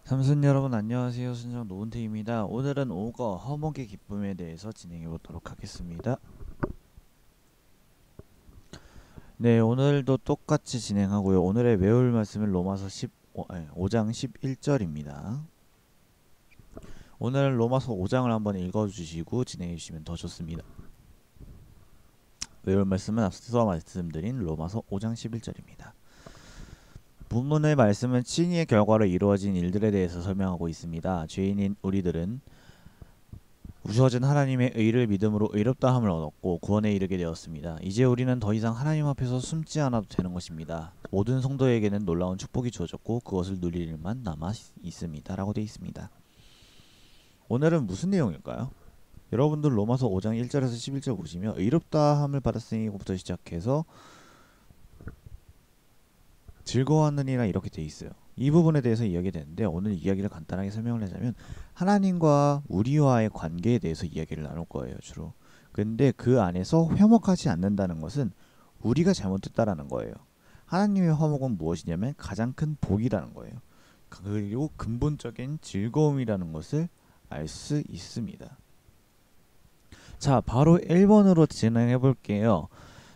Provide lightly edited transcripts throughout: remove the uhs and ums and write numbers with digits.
삼순 여러분 안녕하세요. 순정 노은태입니다. 오늘은 오거 허목의 기쁨에 대해서 진행해 보도록 하겠습니다. 네, 오늘도 똑같이 진행하고요. 오늘의 외울 말씀은 로마서 5장 11절입니다. 오늘 로마서 5장을 한번 읽어주시고 진행해 주시면 더 좋습니다. 외울 말씀은 앞서 말씀드린 로마서 5장 11절입니다. 본문의 말씀은 칭의의 결과로 이루어진 일들에 대해서 설명하고 있습니다. 죄인인 우리들은 주어진 하나님의 의를 믿음으로 의롭다함을 얻었고 구원에 이르게 되었습니다. 이제 우리는 더 이상 하나님 앞에서 숨지 않아도 되는 것입니다. 모든 성도에게는 놀라운 축복이 주어졌고 그것을 누릴 일만 남아 있습니다. 라고 되어 있습니다. 오늘은 무슨 내용일까요? 여러분들 로마서 5장 1절에서 11절 보시면 의롭다함을 받았으니부터 시작해서 즐거워하느니라 이렇게 되어 있어요. 이 부분에 대해서 이야기되는데 오늘 이야기를 간단하게 설명을 하자면 하나님과 우리와의 관계에 대해서 이야기를 나눌 거예요. 주로. 근데 그 안에서 회목하지 않는다는 것은 우리가 잘못했다라는 거예요. 하나님의 화목은 무엇이냐면 가장 큰 복이라는 거예요. 그리고 근본적인 즐거움이라는 것을 알 수 있습니다. 자, 바로 1번으로 진행해 볼게요.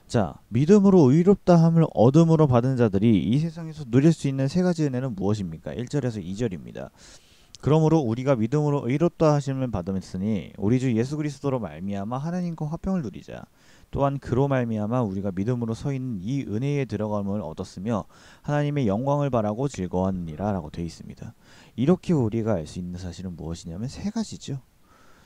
자, 믿음으로 의롭다함을 얻음으로 받은 자들이 이 세상에서 누릴 수 있는 세 가지 은혜는 무엇입니까? 1절에서 2절입니다. 그러므로 우리가 믿음으로 의롭다 하심을 받음했으니 우리 주 예수 그리스도로 말미암아 하나님과 화평을 누리자. 또한 그로 말미암아 우리가 믿음으로 서 있는 이 은혜에 들어감을 얻었으며 하나님의 영광을 바라고 즐거워하느니라 라고 되어 있습니다. 이렇게 우리가 알 수 있는 사실은 무엇이냐면 세 가지죠.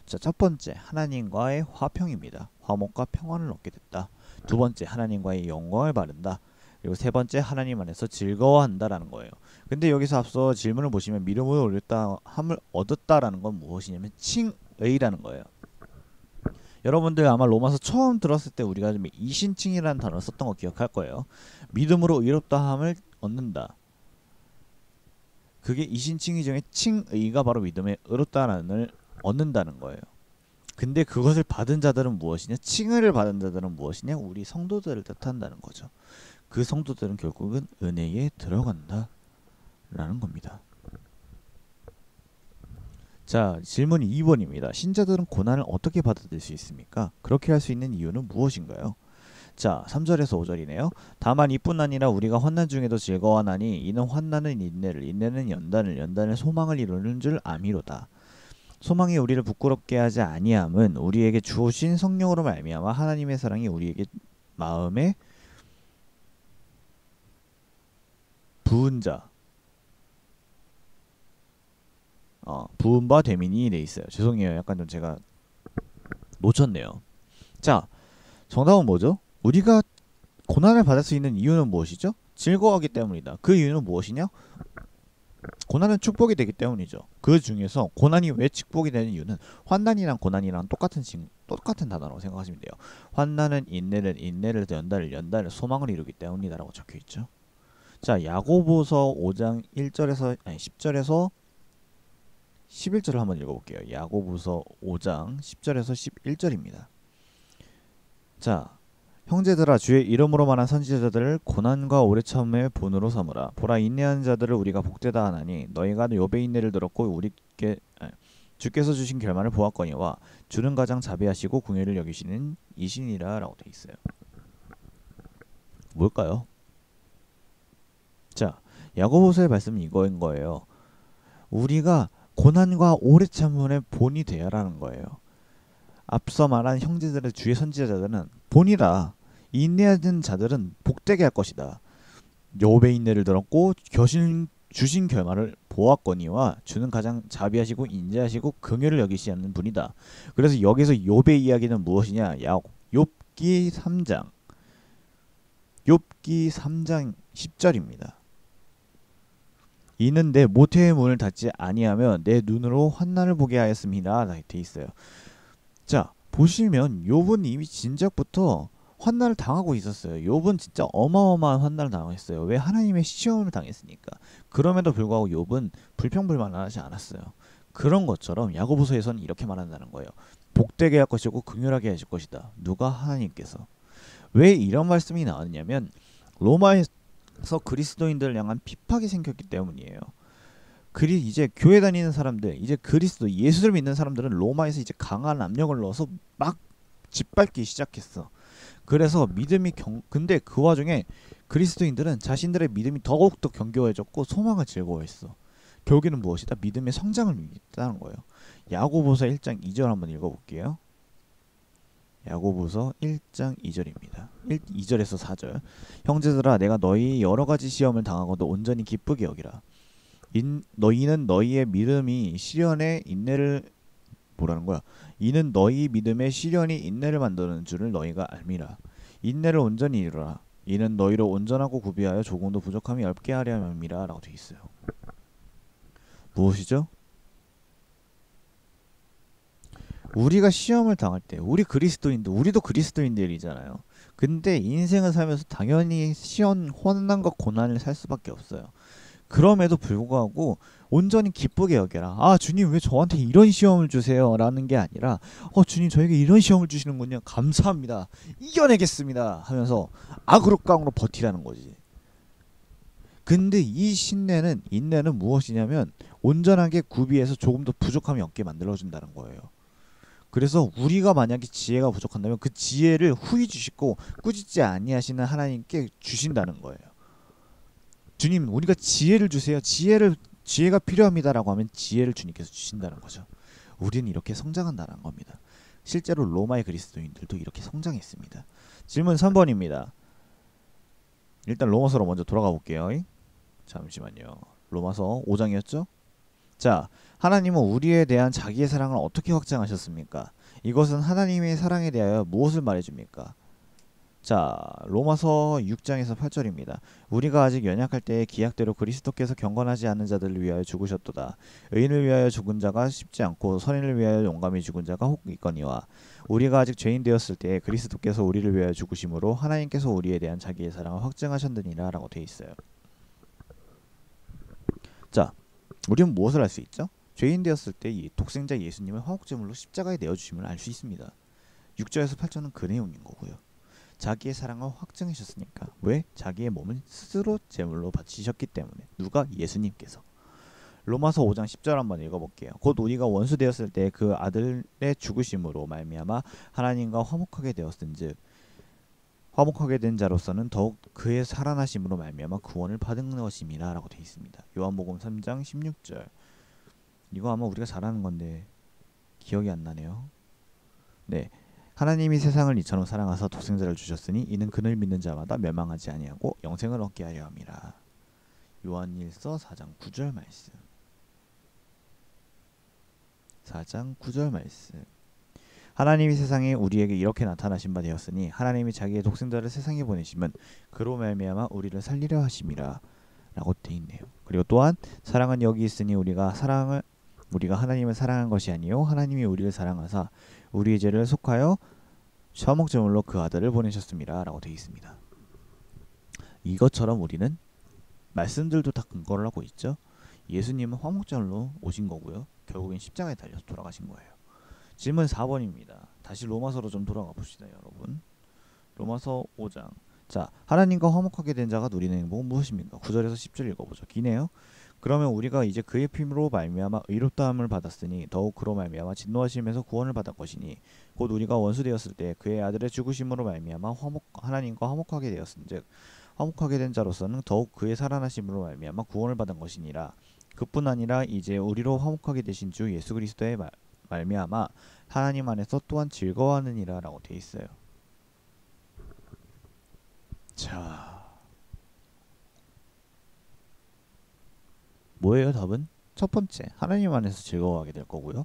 자, 첫 번째 하나님과의 화평입니다. 화목과 평안을 얻게 됐다. 두 번째 하나님과의 영광을 바른다. 그리고 세 번째 하나님 안에서 즐거워한다라는 거예요. 근데 여기서 앞서 질문을 보시면 믿음으로 의롭다함을 얻었다라는 건 무엇이냐면 칭의라는 거예요. 여러분들 아마 로마서 처음 들었을 때 우리가 이신칭이라는 단어를 썼던 거 기억할 거예요. 믿음으로 의롭다함을 얻는다. 그게 이신칭의 중에 칭의가 바로 믿음에 의롭다함을 얻는다는 거예요. 근데 그것을 받은 자들은 무엇이냐? 칭의를 받은 자들은 무엇이냐? 우리 성도들을 뜻한다는 거죠. 그 성도들은 결국은 은혜에 들어간다 라는 겁니다. 자, 질문 2번입니다. 신자들은 고난을 어떻게 받아들일 수 있습니까? 그렇게 할 수 있는 이유는 무엇인가요? 자, 3절에서 5절이네요. 다만 이뿐 아니라 우리가 환난 중에도 즐거워하나니 이는 환난은 인내를, 인내는 연단을, 연단을 소망을 이루는 줄 아미로다. 소망이 우리를 부끄럽게 하지 아니함은 우리에게 주어진 성령으로 말미암아 하나님의 사랑이 우리에게 마음에 부은 자, 부은 바 되민이 돼 있어요. 죄송해요. 약간 좀 제가 놓쳤네요. 자, 정답은 뭐죠? 우리가 고난을 받을 수 있는 이유는 무엇이죠? 즐거워하기 때문이다. 그 이유는 무엇이냐? 고난은 축복이 되기 때문이죠. 그 중에서 고난이 왜 축복이 되는 이유는 환난이랑 고난이랑 똑같은 단어라고 생각하시면 돼요. 환난은 인내를, 인내를 연단을, 연단을 소망을 이루기 때문이다라고 적혀 있죠. 자, 야고보서 5장 10절에서 11절을 한번 읽어볼게요. 야고보서 5장 10절에서 11절입니다. 자, 형제들아 주의 이름으로 말한 선지자들을 고난과 오래 참음의 본으로 삼으라. 보라 인내하는 자들을 우리가 복되다 하나니 너희가 욥의 인내를 들었고 주께서 주신 결말을 보았거니와 주는 가장 자비하시고 궁휼을 여기시는 이신이라 라고 되어 있어요. 뭘까요? 자, 야고보서의 말씀은 이거인 거예요. 우리가 고난과 오래 참음의 본이 되어라는 거예요. 앞서 말한 형제들의 주의 선지자들은 본이라. 인내하는 자들은 복되게 할 것이다. 욥의 인내를 들었고 주신 결말을 보았거니와 주는 가장 자비하시고 인자하시고 긍휼을 여기시는 분이다. 그래서 여기서 욥의 이야기는 무엇이냐? 욥기 3장 10절입니다. 이는 내 모태의 문을 닫지 아니하며 내 눈으로 환난을 보게 하였습니다. 돼 있어요. 자, 보시면 욥은 이미 진작부터 환난을 당하고 있었어요. 욥은 진짜 어마어마한 환난을 당했어요. 왜? 하나님의 시험을 당했으니까. 그럼에도 불구하고 욥은 불평불만하지 않았어요. 그런 것처럼 야고보서에서는 이렇게 말한다는 거예요. 복되게 할 것이고 긍휼하게 하실 것이다. 누가? 하나님께서. 왜 이런 말씀이 나왔냐면 로마에서 그리스도인들을 향한 핍박이 생겼기 때문이에요. 이제 교회 다니는 사람들, 이제 그리스도 예수를 믿는 사람들은 로마에서 이제 강한 압력을 넣어서 막 짓밟기 시작했어. 그래서 근데 그 와중에 그리스도인들은 자신들의 믿음이 더욱더 견고해졌고 소망을 즐거워했어. 결국에는 무엇이다? 믿음의 성장을 위했다는 거예요. 야고보서 1장 2절 한번 읽어볼게요. 야고보서 1장 2절입니다. 2절에서 4절. 형제들아, 내가 너희 여러 가지 시험을 당하고도 온전히 기쁘게 여기라. 너희는 너희의 믿음이 시련에 인내를 뭐라는 거야? 이는 너희 믿음의 시련이 인내를 만드는 줄을 너희가 알미라. 인내를 온전히 이루라. 이는 너희로 온전하고 구비하여 조금도 부족함이 없게 하려 함이라 라고 되어 있어요. 무엇이죠? 우리가 시험을 당할 때 우리도 그리스도인들이잖아요. 근데 인생을 살면서 당연히 혼난과 고난을 살 수밖에 없어요. 그럼에도 불구하고 온전히 기쁘게 여겨라. 아, 주님 왜 저한테 이런 시험을 주세요? 라는 게 아니라 주님 저에게 이런 시험을 주시는군요. 감사합니다. 이겨내겠습니다. 하면서 악으로 깡으로 버티라는 거지. 근데 이 인내는 무엇이냐면 온전하게 구비해서 조금 더 부족함이 없게 만들어준다는 거예요. 그래서 우리가 만약에 지혜가 부족한다면 그 지혜를 후히 주시고 꾸짖지 아니하시는 하나님께 주신다는 거예요. 주님, 우리가 지혜를 주세요. 지혜가 필요합니다라고 하면 지혜를 주님께서 주신다는 거죠. 우리는 이렇게 성장한다는 겁니다. 실제로 로마의 그리스도인들도 이렇게 성장했습니다. 질문 3번입니다. 일단 로마서로 먼저 돌아가 볼게요. 잠시만요. 로마서 5장이었죠? 자, 하나님은 우리에 대한 자기의 사랑을 어떻게 확장하셨습니까? 이것은 하나님의 사랑에 대하여 무엇을 말해줍니까? 자, 로마서 6장에서 8절입니다. 우리가 아직 연약할 때에 기약대로 그리스도께서 경건하지 않은 자들을 위하여 죽으셨도다. 의인을 위하여 죽은 자가 쉽지 않고 선인을 위하여 용감히 죽은 자가 혹 있거니와 우리가 아직 죄인 되었을 때에 그리스도께서 우리를 위하여 죽으심으로 하나님께서 우리에 대한 자기의 사랑을 확증하셨느니라 라고 되어 있어요. 자, 우리는 무엇을 알 수 있죠? 죄인 되었을 때 이 독생자 예수님을 화목제물로 십자가에 내어주심을 알 수 있습니다. 6절에서 8절은 그 내용인 거고요. 자기의 사랑을 확증하셨으니까. 왜? 자기의 몸을 스스로 제물로 바치셨기 때문에. 누가? 예수님께서. 로마서 5장 10절 한번 읽어볼게요. 곧 우리가 원수 되었을 때 그 아들의 죽으심으로 말미암아 하나님과 화목하게 되었은즉 화목하게 된 자로서는 더욱 그의 살아나심으로 말미암아 구원을 받은 것임이라 라고 되어 있습니다. 요한복음 3장 16절. 이거 아마 우리가 잘 아는 건데 기억이 안 나네요. 네, 하나님이 세상을 이처럼 사랑하사 독생자를 주셨으니 이는 그를 믿는 자마다 멸망하지 아니하고 영생을 얻게 하려 함이라. 요한일서 4장 9절 말씀. 4장 9절 말씀. 하나님이 세상에 우리에게 이렇게 나타나신 바 되었으니 하나님이 자기의 독생자를 세상에 보내시면 그로 말미암아 우리를 살리려 하심이라 라고 되어 있네요. 그리고 또한 사랑은 여기 있으니 우리가 하나님을 사랑한 것이 아니요 하나님이 우리를 사랑하사 우리의 죄를 속하여 화목제물로 그 아들을 보내셨습니다 라고 되어 있습니다. 이것처럼 우리는 말씀들도 다 근거를 하고 있죠. 예수님은 화목제물로 오신 거고요. 결국엔 십자가에 달려서 돌아가신 거예요. 질문 4번입니다. 다시 로마서로 좀 돌아가 봅시다, 여러분. 로마서 5장. 자, 하나님과 화목하게 된 자가 누리는 행복은 무엇입니까? 9절에서 10절 읽어보죠. 기네요. 그러면 우리가 이제 그의 피로 말미암아 의롭다함을 받았으니 더욱 그로 말미암아 진노하심에서 구원을 받을 것이니 곧 우리가 원수 되었을 때 그의 아들의 죽으심으로 말미암아 하나님과 화목하게 되었은즉 화목하게 된 자로서는 더욱 그의 살아나심으로 말미암아 구원을 받은 것이니라. 그뿐 아니라 이제 우리로 화목하게 되신 주 예수 그리스도의 말미암아 하나님 안에서 또한 즐거워하느니라 라고 되어 있어요. 자, 뭐예요 답은? 첫 번째, 하나님 안에서 즐거워하게 될 거고요.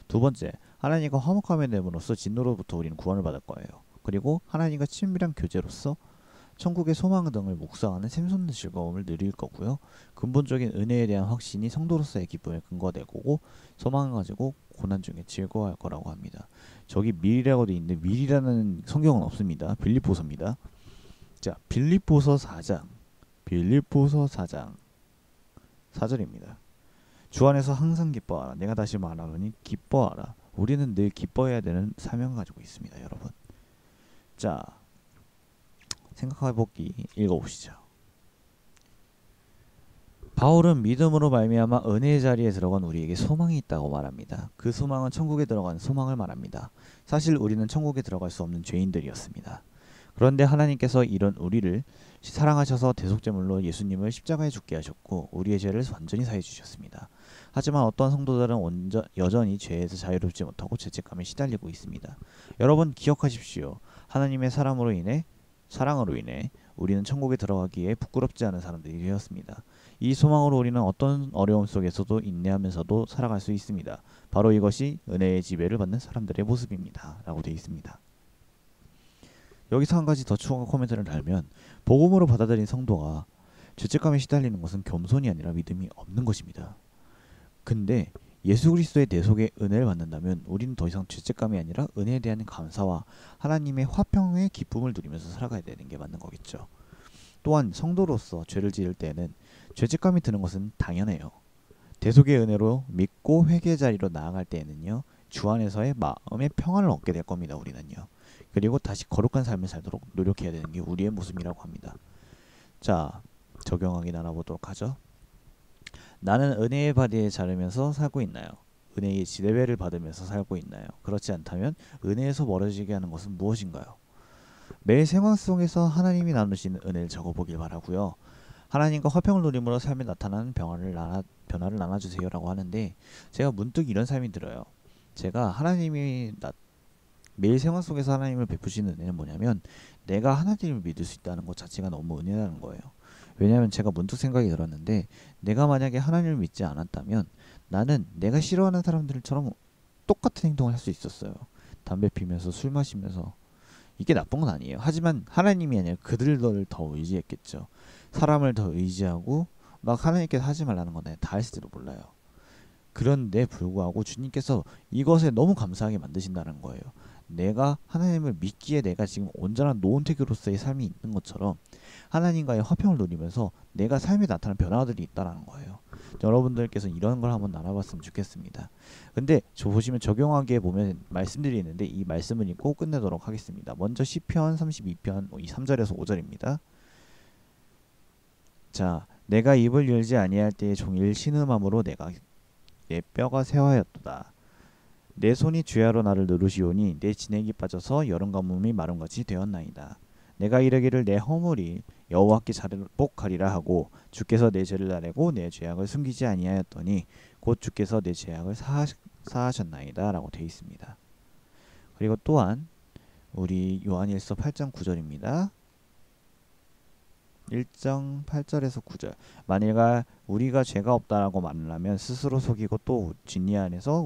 두 번째, 하나님과 화목하게 됨으로써 진노로부터 우리는 구원을 받을 거예요. 그리고 하나님과 친밀한 교제로서 천국의 소망 등을 묵상하는 샘솟는 즐거움을 누릴 거고요. 근본적인 은혜에 대한 확신이 성도로서의 기쁨의 근거가 될 거고 소망을 가지고 고난 중에 즐거워할 거라고 합니다. 저기 밀이라고 되어 있는데 밀이라는 성경은 없습니다. 빌립보서입니다. 자, 빌립보서 4장 4절입니다. 주 안에서 항상 기뻐하라. 내가 다시 말하노니 기뻐하라. 우리는 늘 기뻐해야 되는 사명을 가지고 있습니다, 여러분. 자, 생각해보기 읽어보시죠. 바울은 믿음으로 말미암아 은혜의 자리에 들어간 우리에게 소망이 있다고 말합니다. 그 소망은 천국에 들어가는 소망을 말합니다. 사실 우리는 천국에 들어갈 수 없는 죄인들이었습니다. 그런데 하나님께서 이런 우리를 사랑하셔서 대속제물로 예수님을 십자가에 죽게 하셨고 우리의 죄를 완전히 사해 주셨습니다. 하지만 어떤 성도들은 여전히 죄에서 자유롭지 못하고 죄책감에 시달리고 있습니다. 여러분 기억하십시오. 하나님의 사랑으로 인해 우리는 천국에 들어가기에 부끄럽지 않은 사람들이 되었습니다. 이 소망으로 우리는 어떤 어려움 속에서도 인내하면서도 살아갈 수 있습니다. 바로 이것이 은혜의 지배를 받는 사람들의 모습입니다. 라고 되어 있습니다. 여기서 한 가지 더 추가 코멘트를 달면 복음으로 받아들인 성도가 죄책감에 시달리는 것은 겸손이 아니라 믿음이 없는 것입니다. 근데 예수 그리스도의 대속의 은혜를 받는다면 우리는 더 이상 죄책감이 아니라 은혜에 대한 감사와 하나님의 화평의 기쁨을 누리면서 살아가야 되는 게 맞는 거겠죠. 또한 성도로서 죄를 지을 때는 죄책감이 드는 것은 당연해요. 대속의 은혜로 믿고 회개의 자리로 나아갈 때에는요. 주 안에서의 마음의 평안을 얻게 될 겁니다. 우리는요. 그리고 다시 거룩한 삶을 살도록 노력해야 되는 게 우리의 모습이라고 합니다. 자, 적용하기 나눠보도록 하죠. 나는 은혜의 바디에 자르면서 살고 있나요? 은혜의 지대배를 받으면서 살고 있나요? 그렇지 않다면 은혜에서 멀어지게 하는 것은 무엇인가요? 매일 생활 속에서 하나님이 나누시는 은혜를 적어보길 바라고요. 하나님과 화평을 누림으로 삶에 나타나는 변화를 나눠주세요라고 하는데 제가 문득 이런 삶이 들어요. 제가 매일 생활 속에서 하나님을 베푸시는 은혜는 뭐냐면 내가 하나님을 믿을 수 있다는 것 자체가 너무 은혜라는 거예요. 왜냐하면 제가 문득 생각이 들었는데 내가 만약에 하나님을 믿지 않았다면 나는 내가 싫어하는 사람들처럼 똑같은 행동을 할 수 있었어요. 담배 피면서 술 마시면서. 이게 나쁜 건 아니에요. 하지만 하나님이 아니라 그들을 더 의지했겠죠. 사람을 더 의지하고 막 하나님께서 하지 말라는 건 다 할지도 몰라요. 그런데 불구하고 주님께서 이것에 너무 감사하게 만드신다는 거예요. 내가 하나님을 믿기에 내가 지금 온전한 노은태교로서의 삶이 있는 것처럼 하나님과의 화평을 누리면서 내가 삶에 나타나는 변화들이 있다는 거예요. 여러분들께서 이런 걸 한번 나눠봤으면 좋겠습니다. 근데 보시면 적용하기에 보면 말씀들이 있는데 이 말씀을 읽고 끝내도록 하겠습니다. 먼저 시편 32편 3절에서 5절입니다. 자, 내가 입을 열지 아니할 때에 종일 신음함으로 내 뼈가 쇠하였도다. 내 손이 주야로 나를 누르시오니 내 진액이 빠져서 여름 가뭄이 마름같이 되었나이다. 내가 이르기를 내 허물이 여호와께 자복하리라 하고 주께서 내 죄를 아뢰고 내 죄악을 숨기지 아니하였더니 곧 주께서 내 죄악을 사하셨나이다 라고 되어 있습니다. 그리고 또한 우리 요한일서 8장 9절입니다. 1장 8절에서 9절. 만일가 우리가 죄가 없다라고 말하면 스스로 속이고 또 진리 안에서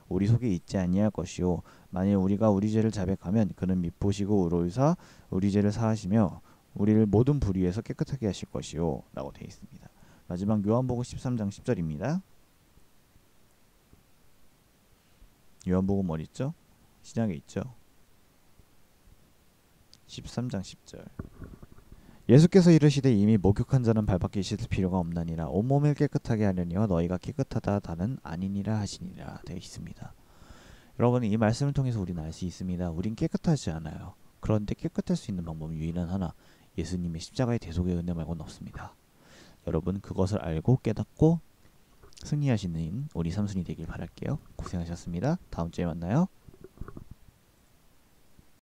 우리 속에 있지 아니할 것이요 만일 우리가 우리 죄를 자백하면 그는 미쁘시고 의로우사 우리 죄를 사하시며 우리를 모든 불의에서 깨끗하게 하실 것이요 라고 되어 있습니다. 마지막 요한복음 13장 10절입니다. 요한복음 어디 있죠? 신약에 있죠. 13장 10절. 예수께서 이르시되 이미 목욕한 자는 발밖에 씻을 필요가 없나니라 온몸을 깨끗하게 하려니와 너희가 깨끗하다 다는 아니니라 하시니라 되어 있습니다. 여러분 이 말씀을 통해서 우리는 알 수 있습니다. 우린 깨끗하지 않아요. 그런데 깨끗할 수 있는 방법은 유일한 하나 예수님의 십자가의 대속의 은혜 말고는 없습니다. 여러분 그것을 알고 깨닫고 승리하시는 우리 삼순이 되길 바랄게요. 고생하셨습니다. 다음 주에 만나요.